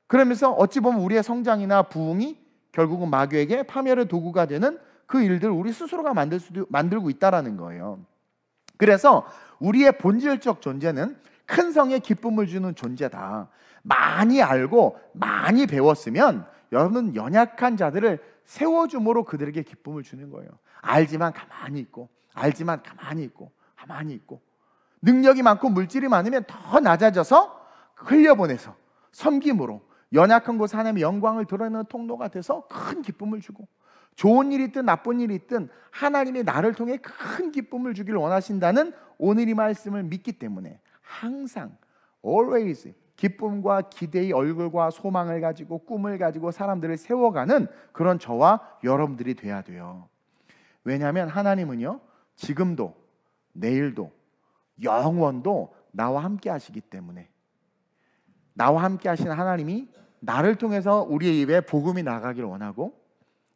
그러면서 어찌 보면 우리의 성장이나 부흥이 결국은 마귀에게 파멸의 도구가 되는 그 일들 우리 스스로가 만들고 있다라는 거예요. 그래서 우리의 본질적 존재는 큰 성에 기쁨을 주는 존재다. 많이 알고 많이 배웠으면 여러분은 연약한 자들을 세워줌으로 그들에게 기쁨을 주는 거예요. 알지만 가만히 있고, 알지만 가만히 있고, 가만히 있고, 능력이 많고 물질이 많으면 더 낮아져서 흘려보내서 섬김으로 연약한 곳에 하나님의 영광을 드러내는 통로가 돼서 큰 기쁨을 주고, 좋은 일이 있든 나쁜 일이 있든 하나님이 나를 통해 큰 기쁨을 주기를 원하신다는 오늘 이 말씀을 믿기 때문에 항상 always 기쁨과 기대의 얼굴과 소망을 가지고 꿈을 가지고 사람들을 세워가는 그런 저와 여러분들이 돼야 돼요. 왜냐하면 하나님은요 지금도 내일도 영원도 나와 함께 하시기 때문에, 나와 함께 하시는 하나님이 나를 통해서 우리의 입에 복음이 나가기를 원하고,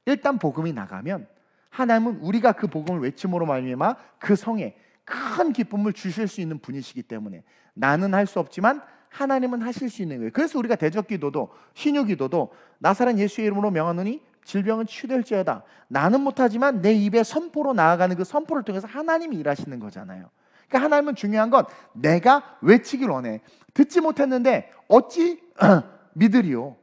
일단 복음이 나가면 하나님은 우리가 그 복음을 외침으로 말미암아 그 성에 큰 기쁨을 주실 수 있는 분이시기 때문에 나는 할 수 없지만 하나님은 하실 수 있는 거예요. 그래서 우리가 대적기도도 신유기도도 나사렛 예수의 이름으로 명하노니 질병은 치유될지어다. 나는 못하지만 내 입에 선포로 나아가는 그 선포를 통해서 하나님이 일하시는 거잖아요. 그러니까 하나님은 중요한 건 내가 외치길 원해. 듣지 못했는데 어찌 믿으리요?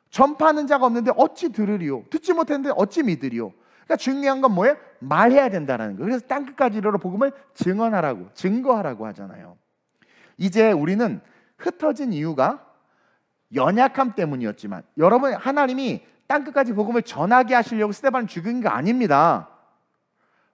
전파하는 자가 없는데 어찌 들으리요? 듣지 못했는데 어찌 믿으리요? 그러니까 중요한 건 뭐예요? 말해야 된다는 거예요. 그래서 땅끝까지 이르러 복음을 증언하라고, 증거하라고 하잖아요. 이제 우리는 흩어진 이유가 연약함 때문이었지만, 여러분 하나님이 땅끝까지 복음을 전하게 하시려고 스데반을 죽인 거 아닙니다.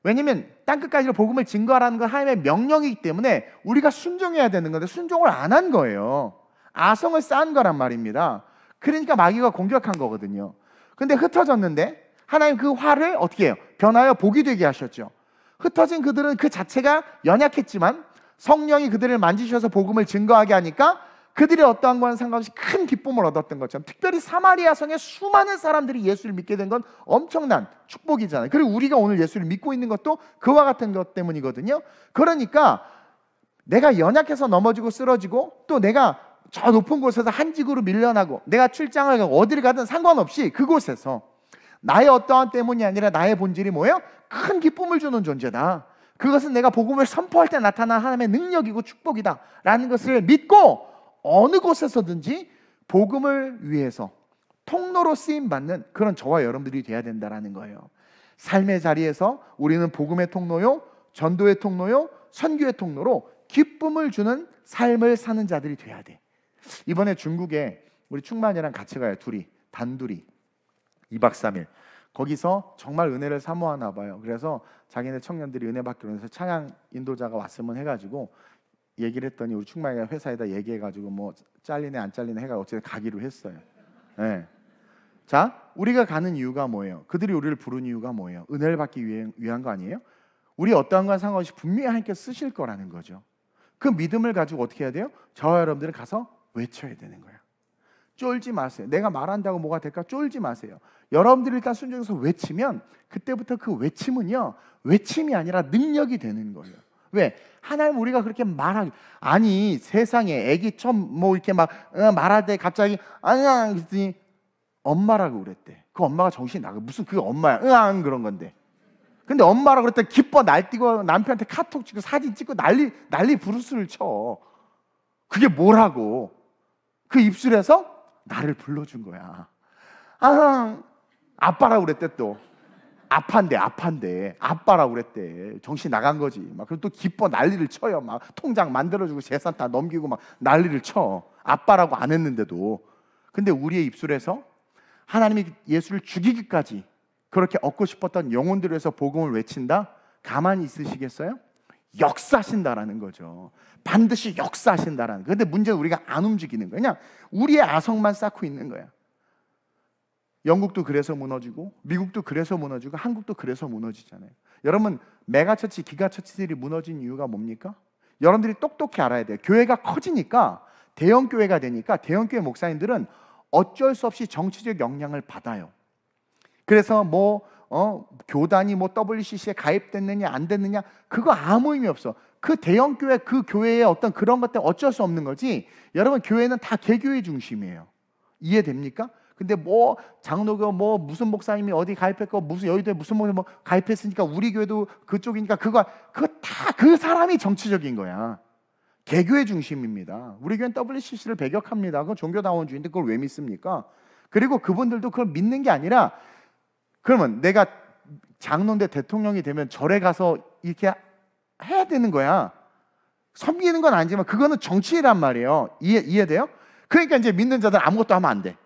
왜냐하면 땅끝까지 복음을 증거하라는 건 하나님의 명령이기 때문에 우리가 순종해야 되는 건데 순종을 안 한 거예요. 아성을 쌓은 거란 말입니다. 그러니까 마귀가 공격한 거거든요. 근데 흩어졌는데 하나님 그 화를 어떻게 해요? 변하여 복이 되게 하셨죠. 흩어진 그들은 그 자체가 연약했지만 성령이 그들을 만지셔서 복음을 증거하게 하니까 그들이 어떠한 거와는 상관없이 큰 기쁨을 얻었던 것처럼, 특별히 사마리아 성의 수많은 사람들이 예수를 믿게 된 건 엄청난 축복이잖아요. 그리고 우리가 오늘 예수를 믿고 있는 것도 그와 같은 것 때문이거든요. 그러니까 내가 연약해서 넘어지고 쓰러지고, 또 내가 저 높은 곳에서 한직으로 밀려나고, 내가 출장을 가고 어디를 가든 상관없이 그곳에서 나의 어떠한 때문이 아니라 나의 본질이 뭐예요? 큰 기쁨을 주는 존재다. 그것은 내가 복음을 선포할 때 나타난 하나님의 능력이고 축복이다 라는 것을 믿고 어느 곳에서든지 복음을 위해서 통로로 쓰임받는 그런 저와 여러분들이 돼야 된다는 거예요. 삶의 자리에서 우리는 복음의 통로요, 전도의 통로요, 선교의 통로로 기쁨을 주는 삶을 사는 자들이 돼야 돼. 이번에 중국에 우리 충만이랑 같이 가요. 둘이 단둘이 2박 3일 거기서 정말 은혜를 사모하나 봐요. 그래서 자기네 청년들이 은혜 받기로 해서 찬양 인도자가 왔으면 해가지고 얘기를 했더니 우리 충만이가 회사에다 얘기해가지고 뭐 잘리네 안 잘리네 해가 어쨌든 가기로 했어요. 네. 자, 우리가 가는 이유가 뭐예요? 그들이 우리를 부른 이유가 뭐예요? 은혜를 받기 위한 거 아니에요? 우리 어떠한 건 상관없이 분명히 하나님께 쓰실 거라는 거죠. 그 믿음을 가지고 어떻게 해야 돼요? 저와 여러분들은 가서 외쳐야 되는 거예요. 쫄지 마세요. 내가 말한다고 뭐가 될까? 쫄지 마세요. 여러분들이 일단 순종해서 외치면 그때부터 그 외침은요, 외침이 아니라 능력이 되는 거예요. 왜? 하나님 우리가 그렇게 말하기, 아니 세상에 애기 처음 뭐 이렇게 막 말할 때 갑자기 아니야 그랬더니 엄마라고 그랬대. 그 엄마가 정신이 나가. 무슨 그 엄마야? 응앙 그런 건데. 근데 엄마라고 그랬더니 기뻐 날뛰고 남편한테 카톡 찍고 사진 찍고 난리 부르스를 쳐. 그게 뭐라고? 그 입술에서 나를 불러준 거야. 아, 아빠라고 그랬대. 또 아판데 아빠라고 그랬대. 정신 나간 거지. 막 그리고 또 기뻐 난리를 쳐요. 막 통장 만들어주고 재산 다 넘기고 막 난리를 쳐. 아빠라고 안 했는데도. 근데 우리의 입술에서 하나님이 예수를 죽이기까지 그렇게 얻고 싶었던 영혼들을 위해서 복음을 외친다? 가만히 있으시겠어요? 역사하신다라는 거죠. 반드시 역사하신다라는 거예요. 근데 문제는 우리가 안 움직이는 거예요. 그냥 우리의 아성만 쌓고 있는 거야. 영국도 그래서 무너지고 미국도 그래서 무너지고 한국도 그래서 무너지잖아요. 여러분, 메가처치, 기가처치들이 무너진 이유가 뭡니까? 여러분들이 똑똑히 알아야 돼요. 교회가 커지니까, 대형 교회가 되니까 대형 교회 목사님들은 어쩔 수 없이 정치적 영향을 받아요. 그래서 교단이 WCC에 가입됐느냐 안 됐느냐 그거 아무 의미 없어. 그 대형 교회, 그 교회의 어떤 그런 것들 어쩔 수 없는 거지. 여러분, 교회는 다 개교의 중심이에요. 이해됩니까? 근데 장로교 무슨 목사님이 어디 가입했고 무슨 여의도에 무슨 목사님 가입했으니까 우리 교회도 그쪽이니까 그거 다 그 사람이 정치적인 거야. 개교의 중심입니다. 우리 교회는 WCC를 배격합니다. 그건 종교다원주의인데 그걸 왜 믿습니까? 그리고 그분들도 그걸 믿는 게 아니라, 그러면 내가 장로인데 대통령이 되면 절에 가서 이렇게 해야 되는 거야. 섬기는 건 아니지만 그거는 정치란 말이에요. 이해돼요? 그러니까 이제 믿는 자들 아무것도 하면 안 돼.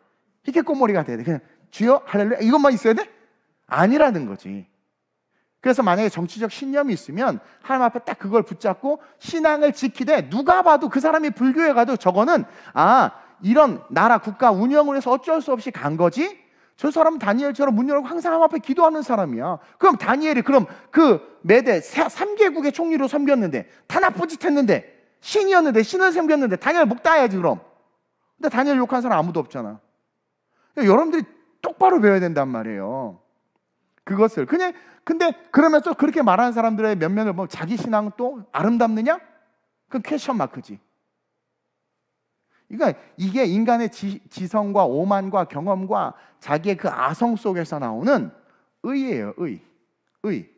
이렇게 꽃머리가 돼야 돼. 그냥 주여 할렐루야 이것만 있어야 돼? 아니라는 거지. 그래서 만약에 정치적 신념이 있으면 하나님 앞에 딱 그걸 붙잡고 신앙을 지키되, 누가 봐도 그 사람이 불교에 가도 저거는 이런 나라 국가 운영을 해서 어쩔 수 없이 간 거지, 저 사람은 다니엘처럼 문 열고 항상 하나님 앞에 기도하는 사람이야. 그럼 다니엘이 그 메대 3개국의 총리로 섬겼는데 다 나쁜 짓 했는데 신이었는데 신을 섬겼는데 다니엘 목 따야지 그럼. 근데 다니엘 욕한 사람 아무도 없잖아. 여러분들이 똑바로 배워야 된단 말이에요. 그것을 근데 그러면서 그렇게 말하는 사람들의 면면을 보면 자기 신앙 또 아름답느냐? 그건 퀘스천 마크지. 그러니까 이게 인간의 지성과 오만과 경험과 자기의 그 아성 속에서 나오는 의예요. 의.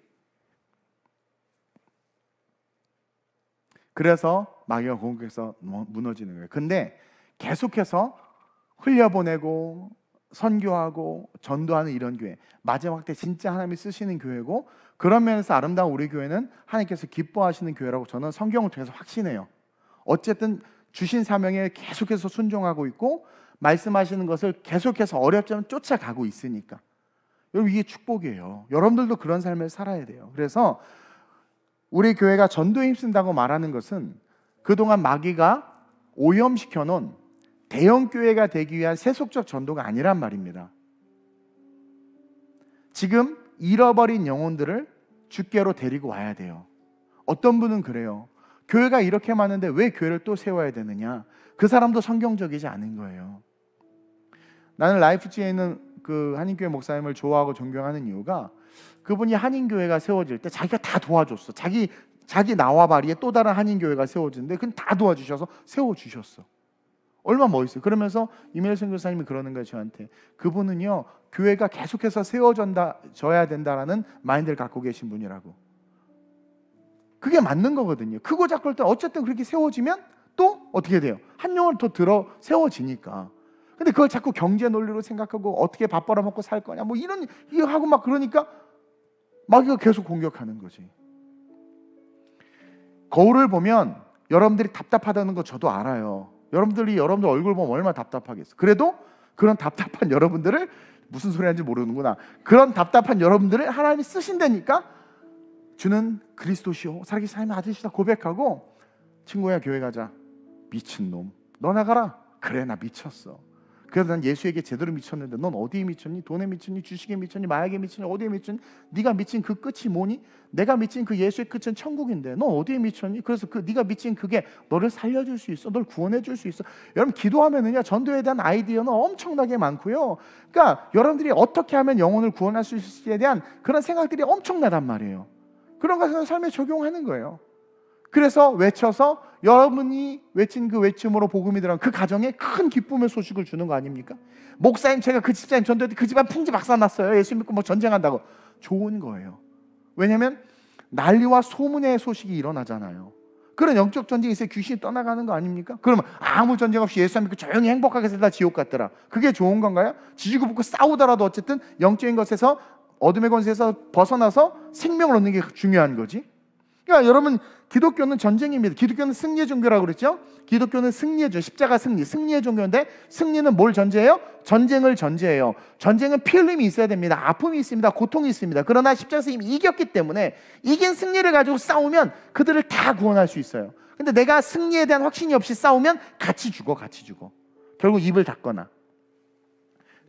그래서 마귀가 공격해서 무너지는 거예요. 근데 계속해서 흘려보내고 선교하고 전도하는 이런 교회, 마지막 때 진짜 하나님이 쓰시는 교회고, 그런 면에서 아름다운 우리 교회는 하나님께서 기뻐하시는 교회라고 저는 성경을 통해서 확신해요. 어쨌든 주신 사명에 계속해서 순종하고 있고 말씀하시는 것을 계속해서 어렵지만 쫓아가고 있으니까. 여러분, 이게 축복이에요. 여러분들도 그런 삶을 살아야 돼요. 그래서 우리 교회가 전도에 힘쓴다고 말하는 것은 그동안 마귀가 오염시켜 놓은 대형 교회가 되기 위한 세속적 전도가 아니란 말입니다. 지금 잃어버린 영혼들을 주께로 데리고 와야 돼요. 어떤 분은 그래요. 교회가 이렇게 많은데 왜 교회를 또 세워야 되느냐? 그 사람도 성경적이지 않은 거예요. 나는 라이프지에 있는 그 한인교회 목사님을 좋아하고 존경하는 이유가, 그분이 한인교회가 세워질 때 자기가 다 도와줬어. 자기 나와바리에 또 다른 한인교회가 세워지는데 그건 다 도와주셔서 세워주셨어. 얼마나 멋있어요. 그러면서 이메일 선교사님이 그러는 거예요, 저한테. 그분은요, 교회가 계속해서 세워져야 된다라는 마인드를 갖고 계신 분이라고. 그게 맞는 거거든요. 크고 작고 할 때 어쨌든 그렇게 세워지면 또 어떻게 돼요? 한 영혼을 더 들어 세워지니까. 근데 그걸 자꾸 경제 논리로 생각하고 어떻게 밥 벌어먹고 살 거냐 이거 하고 막 그러니까 마귀가 계속 공격하는 거지. 거울을 보면 여러분들이 답답하다는 거 저도 알아요. 여러분들 얼굴 보면 얼마나 답답하겠어. 그래도 그런 답답한 여러분들을, 무슨 소리 하는지 모르는구나. 그런 답답한 여러분들을 하나님이 쓰신다니까 주는 그리스도시요 살아계신 하나님의 아들이시다 고백하고, 친구야 교회 가자. 미친놈, 너 나가라. 그래, 나 미쳤어. 그래서 난 예수에게 제대로 미쳤는데 넌 어디에 미쳤니? 돈에 미쳤니? 주식에 미쳤니? 마약에 미쳤니? 어디에 미쳤니? 네가 미친 그 끝이 뭐니? 내가 미친 그 예수의 끝은 천국인데 넌 어디에 미쳤니? 그래서 네가 미친 그게 너를 살려줄 수 있어. 널 구원해줄 수 있어. 여러분, 기도하면은요, 전도에 대한 아이디어는 엄청나게 많고요. 그러니까 여러분들이 어떻게 하면 영혼을 구원할 수 있을지에 대한 그런 생각들이 엄청나단 말이에요. 그런 것을 삶에 적용하는 거예요. 그래서 외쳐서 여러분이 외친 그 외침으로 복음이 들어간 그 가정에 큰 기쁨의 소식을 주는 거 아닙니까? 목사님, 제가 그 집사님 전도할 때 그 집안 풍지박산 났어요. 예수 믿고 전쟁한다고. 좋은 거예요. 왜냐하면 난리와 소문의 소식이 일어나잖아요. 그런 영적 전쟁이 있어야 귀신이 떠나가는 거 아닙니까? 그러면 아무 전쟁 없이 예수 믿고 조용히 행복하게 살다 지옥 갔더라. 그게 좋은 건가요? 지지고 볶고 싸우더라도 어쨌든 영적인 것에서, 어둠의 권세에서 벗어나서 생명을 얻는 게 중요한 거지. 그러니까 여러분, 기독교는 전쟁입니다. 기독교는 승리의 종교라고 그랬죠. 기독교는 승리의 종교, 십자가 승리의 종교인데, 승리는 뭘 전제해요? 전쟁을 전제해요. 전쟁은 피 흘림이 있어야 됩니다. 아픔이 있습니다. 고통이 있습니다. 그러나 십자가에서 이미 이겼기 때문에 이긴 승리를 가지고 싸우면 그들을 다 구원할 수 있어요. 근데 내가 승리에 대한 확신이 없이 싸우면 같이 죽어. 결국 입을 닫거나.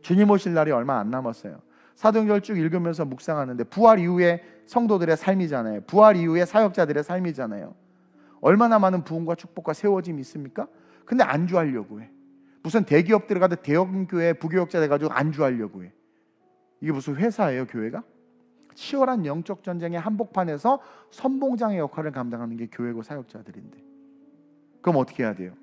주님 오실 날이 얼마 안 남았어요. 사도행전을 쭉 읽으면서 묵상하는데 부활 이후의 성도들의 삶이잖아요. 부활 이후의 사역자들의 삶이잖아요. 얼마나 많은 부흥과 축복과 세워짐이 있습니까? 근데 안주하려고 해. 무슨 대기업 들어가도 대형교회 부교역자 돼가지고 안주하려고 해. 이게 무슨 회사예요, 교회가? 치열한 영적 전쟁의 한복판에서 선봉장의 역할을 감당하는 게 교회고 사역자들인데, 그럼 어떻게 해야 돼요?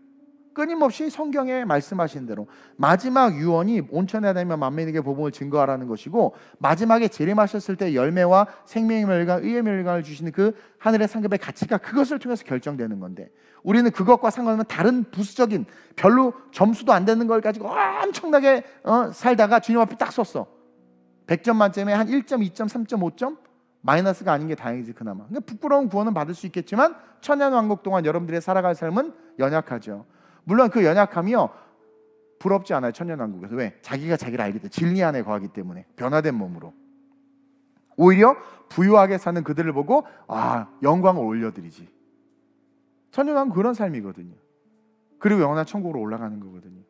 끊임없이 성경에 말씀하신 대로 마지막 유언이 온천에 다니며 만민에게 복음을 증거하라는 것이고, 마지막에 재림하셨을 때 열매와 생명의 멸관, 의의 멸관을 주시는 그 하늘의 상급의 가치가 그것을 통해서 결정되는 건데, 우리는 그것과 상관없는 다른 부수적인 별로 점수도 안 되는 걸 가지고 엄청나게 살다가 주님 앞에 딱 섰어. 100점 만점에 한 1점, 2점, 3.5점 마이너스가 아닌 게 다행이지 그나마. 부끄러운 구원은 받을 수 있겠지만 천년왕국 동안 여러분들의 살아갈 삶은 연약하죠. 물론 그 연약함이요 부럽지 않아요. 천년왕국에서. 왜? 자기가 자기를 알기 때문에, 진리 안에 거하기 때문에, 변화된 몸으로. 오히려 부유하게 사는 그들을 보고 영광을 올려드리지. 천년왕국 그런 삶이거든요. 그리고 영원한 천국으로 올라가는 거거든요.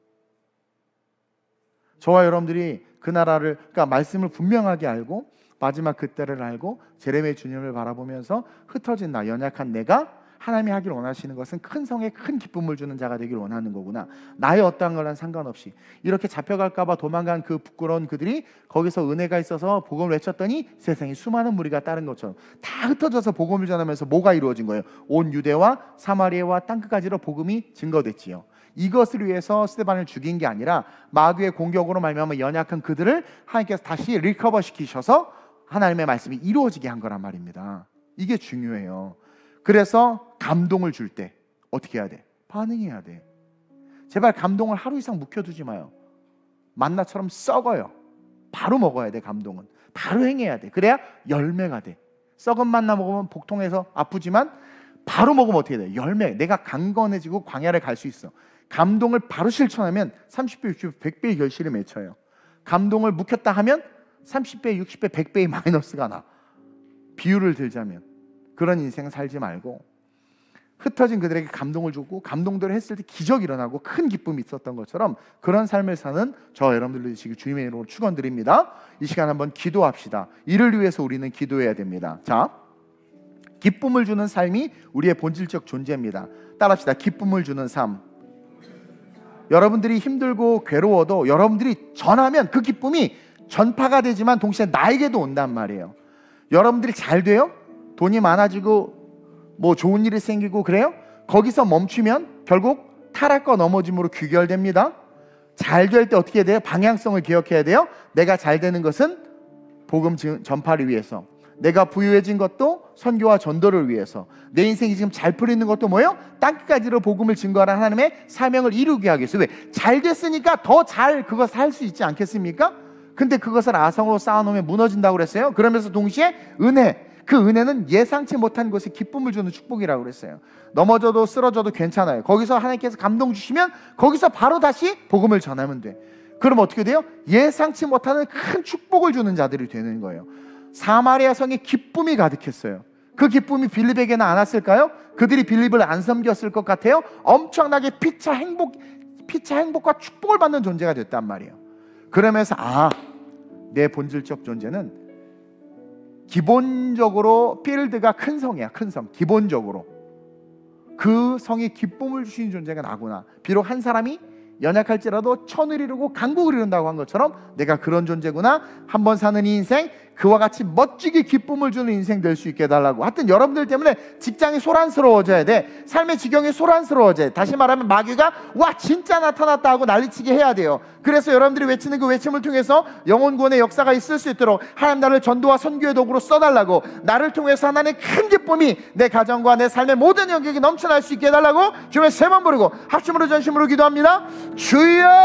저와 여러분들이 그 나라를, 그러니까 말씀을 분명하게 알고 마지막 그때를 알고 제레미야 주님을 바라보면서 흩어진 나, 연약한 내가 하나님이 하길 원하시는 것은 큰 성에 큰 기쁨을 주는 자가 되길 원하는 거구나. 나의 어떠한 거랑 상관없이 이렇게 잡혀갈까 봐 도망간 그 부끄러운 그들이 거기서 은혜가 있어서 복음을 외쳤더니 세상에 수많은 무리가 따른 것처럼 다 흩어져서 복음을 전하면서 뭐가 이루어진 거예요? 온 유대와 사마리아와 땅끝까지로 복음이 증거됐지요. 이것을 위해서 스데반을 죽인 게 아니라 마귀의 공격으로 말미암아 연약한 그들을 하나님께서 다시 리커버 시키셔서 하나님의 말씀이 이루어지게 한 거란 말입니다. 이게 중요해요. 그래서 감동을 줄 때 어떻게 해야 돼? 반응해야 돼. 제발 감동을 하루 이상 묵혀두지 마요. 만나처럼 썩어요. 바로 먹어야 돼. 감동은 바로 행해야 돼. 그래야 열매가 돼. 썩은 만나 먹으면 복통해서 아프지만 바로 먹으면 어떻게 돼? 열매. 내가 강건해지고 광야를 갈 수 있어. 감동을 바로 실천하면 30배, 60배, 100배의 결실을 맺혀요. 감동을 묵혔다 하면 30배, 60배, 100배의 마이너스가 나. 비유를 들자면 그런 인생 살지 말고 흩어진 그들에게 감동을 주고 감동대로 했을 때 기적이 일어나고 큰 기쁨이 있었던 것처럼 그런 삶을 사는 저 여러분들도 되시길 주님의 이름으로 축원드립니다. 이 시간 한번 기도합시다. 이를 위해서 우리는 기도해야 됩니다. 자, 기쁨을 주는 삶이 우리의 본질적 존재입니다. 따라합시다. 기쁨을 주는 삶. 여러분들이 힘들고 괴로워도 여러분들이 전하면 그 기쁨이 전파가 되지만 동시에 나에게도 온단 말이에요. 여러분들이 잘 돼요? 돈이 많아지고 뭐 좋은 일이 생기고 그래요? 거기서 멈추면 결국 타락과 넘어짐으로 귀결됩니다. 잘 될 때 어떻게 돼요? 방향성을 기억해야 돼요. 내가 잘 되는 것은 복음 전파를 위해서, 내가 부유해진 것도 선교와 전도를 위해서, 내 인생이 지금 잘 풀리는 것도 뭐예요? 땅끝까지로 복음을 증거하는 하나님의 사명을 이루게 하기 위해서. 왜? 잘 됐으니까 더 잘 그것을 할 수 있지 않겠습니까? 근데 그것을 아성으로 쌓아놓으면 무너진다고 그랬어요. 그러면서 동시에 은혜, 그 은혜는 예상치 못한 것에 기쁨을 주는 축복이라고 그랬어요. 넘어져도 쓰러져도 괜찮아요. 거기서 하나님께서 감동 주시면 거기서 바로 다시 복음을 전하면 돼. 그럼 어떻게 돼요? 예상치 못하는 큰 축복을 주는 자들이 되는 거예요. 사마리아 성에 기쁨이 가득했어요. 그 기쁨이 빌립에게는 안 왔을까요? 그들이 빌립을 안 섬겼을 것 같아요. 엄청나게 피차 행복과 축복을 받는 존재가 됐단 말이에요. 그러면서 내 본질적 존재는 기본적으로 필드가 큰 성이야. 큰 성. 기본적으로 그 성이 기쁨을 주시는 존재가 나구나. 비록 한 사람이 연약할지라도 천을 이루고 강국을 이룬다고 한 것처럼 내가 그런 존재구나. 한번 사는 이 인생 그와 같이 멋지게 기쁨을 주는 인생 될 수 있게 해달라고. 하여튼 여러분들 때문에 직장이 소란스러워져야 돼. 삶의 지경이 소란스러워져야 돼. 다시 말하면 마귀가 와 진짜 나타났다 하고 난리치게 해야 돼요. 그래서 여러분들이 외치는 그 외침을 통해서 영혼 구원의 역사가 있을 수 있도록 하나님 나를 전도와 선교의 도구로 써달라고, 나를 통해서 하나님의 큰 기쁨이 내 가정과 내 삶의 모든 영역이 넘쳐날 수 있게 해달라고 주님의 세 번 부르고 합심으로 전심으로 기도합니다. 주여